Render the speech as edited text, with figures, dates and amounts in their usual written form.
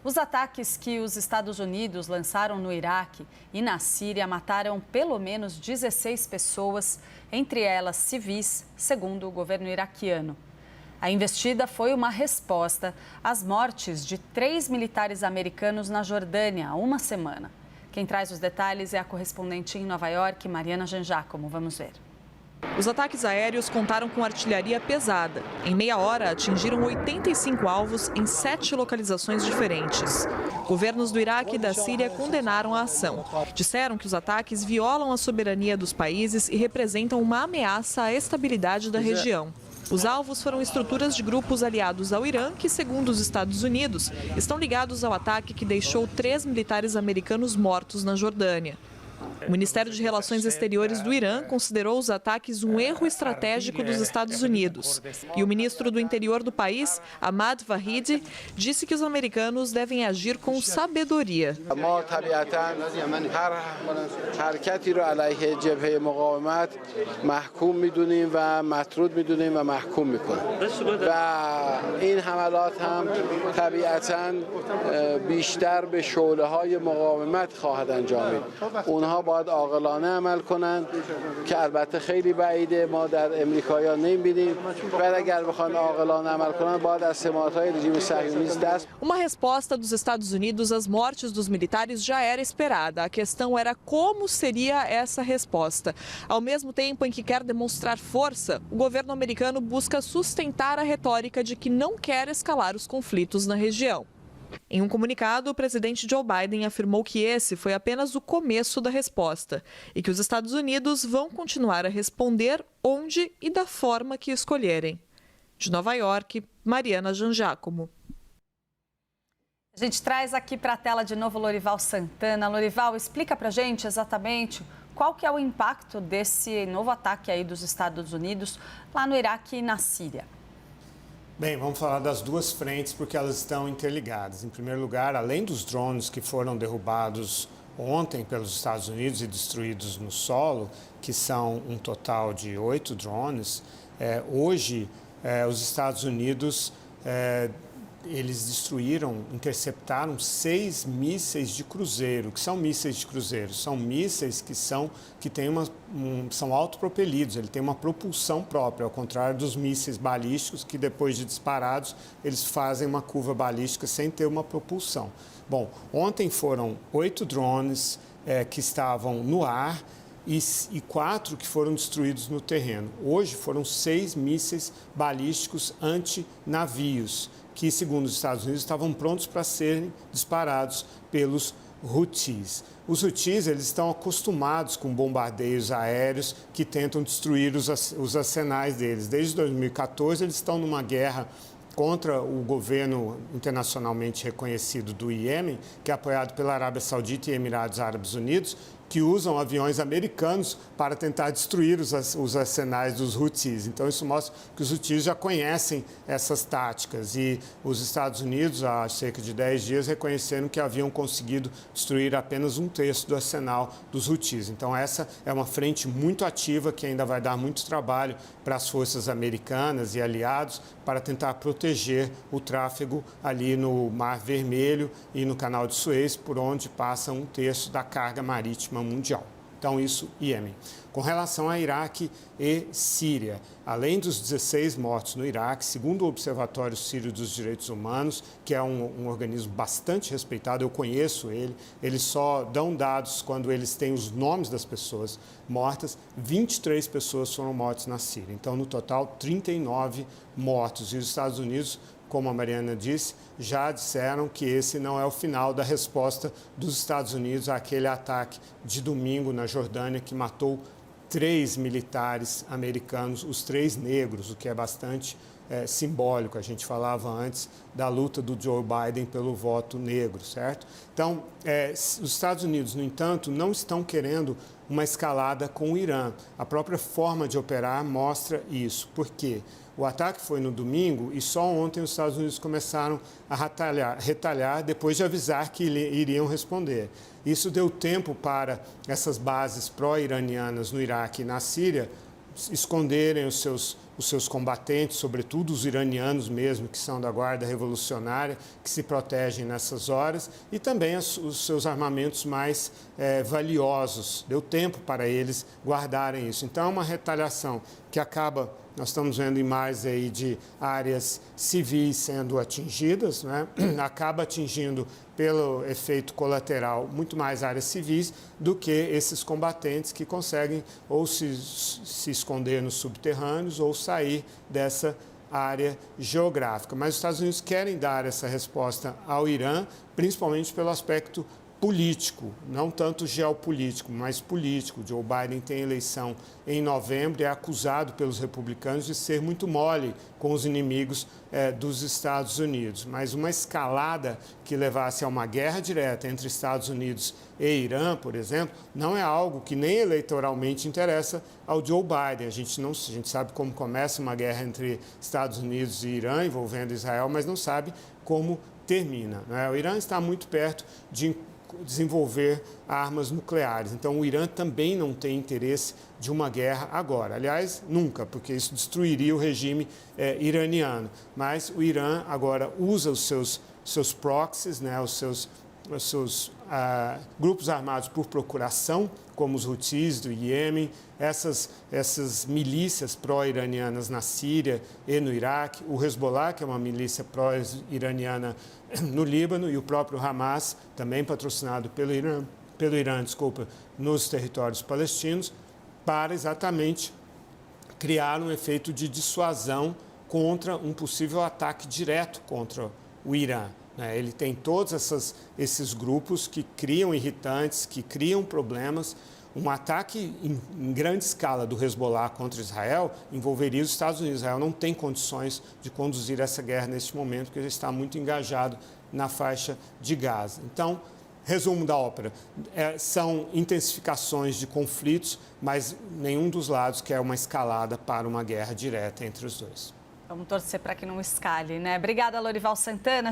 Os ataques que os Estados Unidos lançaram no Iraque e na Síria mataram pelo menos 16 pessoas, entre elas civis, segundo o governo iraquiano. A investida foi uma resposta às mortes de 3 militares americanos na Jordânia há uma semana. Quem traz os detalhes é a correspondente em Nova York, Mariana Jangiacomo. Vamos ver. Os ataques aéreos contaram com artilharia pesada. Em meia hora, atingiram 85 alvos em 7 localizações diferentes. Governos do Iraque e da Síria condenaram a ação. Disseram que os ataques violam a soberania dos países e representam uma ameaça à estabilidade da região. Os alvos foram estruturas de grupos aliados ao Irã, que, segundo os Estados Unidos, estão ligados ao ataque que deixou 3 militares americanos mortos na Jordânia. O Ministério de Relações Exteriores do Irã considerou os ataques um erro estratégico dos Estados Unidos. E o ministro do Interior do país, Ahmad Vahidi, disse que os americanos devem agir com sabedoria. باید عاقلانه عمل کنند که البته خیلی بعیده ما در امریکایی‌ها نمی‌بینیم ولی اگر بخوان عاقلانه عمل کنند باید از سمات‌های رژیم صهیونیست دست. Uma resposta dos Estados Unidos às mortes dos militares já era esperada. A questão era como seria essa resposta. Ao mesmo tempo em que quer demonstrar força, o governo americano busca sustentar a retórica de que não quer escalar os conflitos na região. Em um comunicado, o presidente Joe Biden afirmou que esse foi apenas o começo da resposta e que os Estados Unidos vão continuar a responder onde e da forma que escolherem. De Nova York, Mariana Jangiacomo. A gente traz aqui para a tela de novo Lorival Santana. Lorival, explica para a gente exatamente qual que é o impacto desse novo ataque aí dos Estados Unidos lá no Iraque e na Síria. Bem, vamos falar das duas frentes porque elas estão interligadas. Em primeiro lugar, além dos drones que foram derrubados ontem pelos Estados Unidos e destruídos no solo, que são um total de 8 drones, hoje os Estados Unidos eles interceptaram 6 mísseis de cruzeiro. O que são mísseis de cruzeiro? São mísseis que são autopropelidos, ele tem uma propulsão própria, ao contrário dos mísseis balísticos que depois de disparados eles fazem uma curva balística sem ter uma propulsão. Bom, ontem foram 8 drones que estavam no ar e 4 que foram destruídos no terreno. Hoje foram 6 mísseis balísticos antinavios, que, segundo os Estados Unidos, estavam prontos para serem disparados pelos Houthis. Os Houthis eles estão acostumados com bombardeios aéreos que tentam destruir os arsenais deles. Desde 2014, eles estão numa guerra contra o governo internacionalmente reconhecido do Iêmen, que é apoiado pela Arábia Saudita e Emirados Árabes Unidos, que usam aviões americanos para tentar destruir os arsenais dos Houthis. Então, isso mostra que os Houthis já conhecem essas táticas e os Estados Unidos, há cerca de 10 dias, reconheceram que haviam conseguido destruir apenas 1/3 do arsenal dos Houthis. Então, essa é uma frente muito ativa que ainda vai dar muito trabalho para as forças americanas e aliados para tentar proteger o tráfego ali no Mar Vermelho e no Canal de Suez, por onde passa 1/3 da carga marítima mundial. Então, isso, Iêmen. Com relação a Iraque e Síria, além dos 16 mortos no Iraque, segundo o Observatório Sírio dos Direitos Humanos, que é um organismo bastante respeitado, eu conheço ele, eles só dão dados quando eles têm os nomes das pessoas mortas, 23 pessoas foram mortas na Síria. Então, no total, 39 mortos. E os Estados Unidos, como a Mariana disse, já disseram que esse não é o final da resposta dos Estados Unidos àquele ataque de domingo na Jordânia que matou 3 militares americanos, os 3 negros, o que é bastante simbólico. A gente falava antes da luta do Joe Biden pelo voto negro, certo? Então, os Estados Unidos, no entanto, não estão querendo uma escalada com o Irã. A própria forma de operar mostra isso. Por quê? O ataque foi no domingo e só ontem os Estados Unidos começaram a retalhar depois de avisar que iriam responder. Isso deu tempo para essas bases pró-iranianas no Iraque e na Síria esconderem os seus os seus combatentes, sobretudo os iranianos mesmo, que são da Guarda Revolucionária, que se protegem nessas horas, e também os seus armamentos mais valiosos. Deu tempo para eles guardarem isso. Então, é uma retaliação que acaba, nós estamos vendo imagens aí de áreas civis sendo atingidas, né? Acaba atingindo, pelo efeito colateral, muito mais áreas civis do que esses combatentes que conseguem ou se esconder nos subterrâneos ou sair dessa área geográfica. Mas os Estados Unidos querem dar essa resposta ao Irã, principalmente pelo aspecto político, não tanto geopolítico, mas político. Joe Biden tem eleição em novembro e é acusado pelos republicanos de ser muito mole com os inimigos dos Estados Unidos. Mas uma escalada que levasse a uma guerra direta entre Estados Unidos e Irã, por exemplo, não é algo que nem eleitoralmente interessa ao Joe Biden. A gente sabe como começa uma guerra entre Estados Unidos e Irã, envolvendo Israel, mas não sabe como termina, né? O Irã está muito perto de desenvolver armas nucleares. Então, o Irã também não tem interesse de uma guerra agora. Aliás, nunca, porque isso destruiria o regime iraniano. Mas o Irã agora usa os seus proxies, né, os seus grupos armados por procuração, como os Houthis do Iêmen, essas milícias pró-iranianas na Síria e no Iraque, o Hezbollah, que é uma milícia pró-iraniana no Líbano, e o próprio Hamas, também patrocinado pelo Irã, nos territórios palestinos, para exatamente criar um efeito de dissuasão contra um possível ataque direto contra o Irã. Ele tem todos esses grupos que criam irritantes, que criam problemas. Um ataque em grande escala do Hezbollah contra Israel envolveria os Estados Unidos. Israel não tem condições de conduzir essa guerra neste momento, porque ele está muito engajado na faixa de Gaza. Então, resumo da ópera, são intensificações de conflitos, mas nenhum dos lados quer uma escalada para uma guerra direta entre os dois. Vamos torcer para que não escale, né? Obrigada, Lorival Santana.